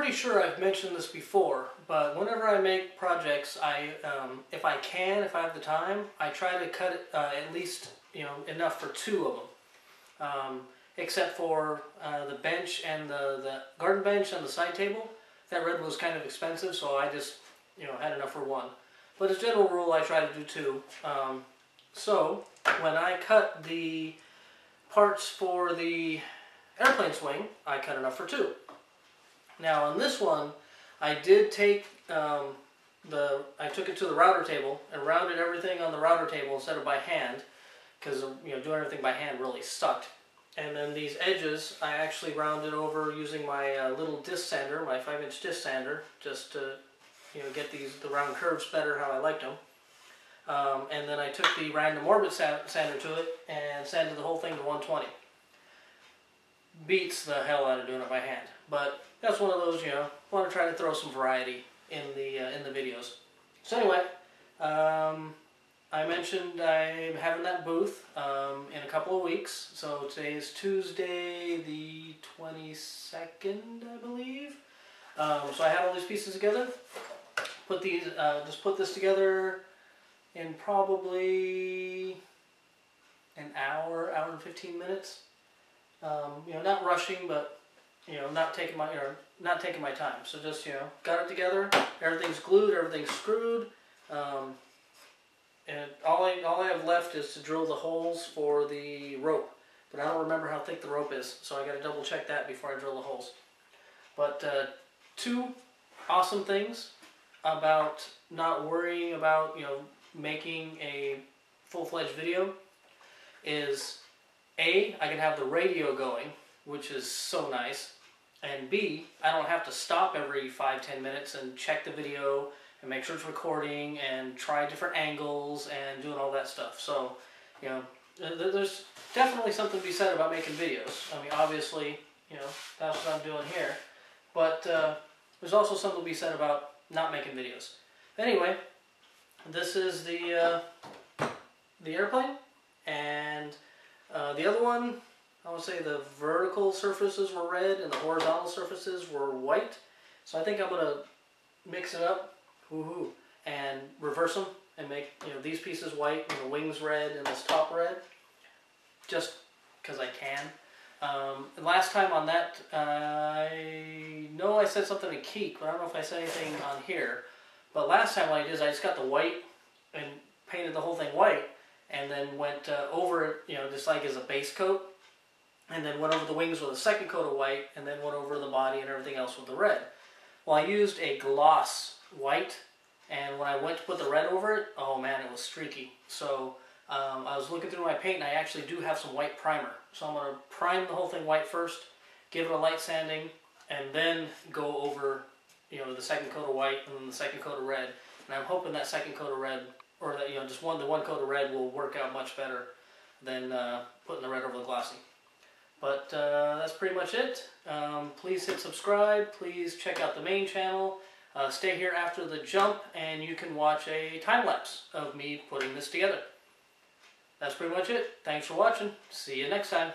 pretty sure I've mentioned this before, but whenever I make projects, if I have the time, I try to cut it at least enough for two of them. Except for the bench and the garden bench and the side table. That red was kind of expensive, so I just had enough for one. But as a general rule, I try to do two. So when I cut the parts for the airplane swing, I cut enough for two. Now on this one, I did take I took it to the router table and rounded everything on the router table instead of by hand, because doing everything by hand really sucked. And then these edges, I actually rounded over using my little disc sander, my 5-inch disc sander, just to get the round curves better how I liked them. And then I took the random orbit sander to it and sanded the whole thing to 120. Beats the hell out of doing it by hand, but that's one of those, want to try to throw some variety in the videos. So anyway, I mentioned I'm having that booth in a couple of weeks. So today is Tuesday the 22nd, I believe. So I had all these pieces together. Just put this together in probably an hour and 15 minutes. Not rushing, but not taking my time. So just got it together. Everything's glued. Everything's screwed. And all I have left is to drill the holes for the rope. But I don't remember how thick the rope is, so I got to double check that before I drill the holes. But two awesome things about not worrying about making a full-fledged video is A, I can have the radio going, which is so nice, and B, I don't have to stop every 5-10 minutes and check the video and make sure it's recording and try different angles and doing all that stuff. So, there's definitely something to be said about making videos. I mean, obviously, that's what I'm doing here. But there's also something to be said about not making videos. Anyway, this is the airplane, and the other one, I would say the vertical surfaces were red and the horizontal surfaces were white. So I think I'm going to mix it up. Woohoo! And reverse them and make these pieces white and the wings red and this top red, just because I can. And last time on that, I know I said something to Keek, but I don't know if I said anything on here. But last time what I did is I just got the white and painted the whole thing white, and then went over it, just like as a base coat, and then went over the wings with a second coat of white, and then went over the body and everything else with the red. Well, I used a gloss white, and when I went to put the red over it, oh man, it was streaky. So I was looking through my paint, and I actually do have some white primer. So I'm going to prime the whole thing white first, give it a light sanding, and then go over the second coat of white and then the second coat of red. And I'm hoping that second coat of red, or that just the one coat of red will work out much better than putting the red over the glossy. But that's pretty much it. Please hit subscribe. Please check out the main channel. Stay here after the jump and you can watch a time-lapse of me putting this together. That's pretty much it. Thanks for watching. See you next time.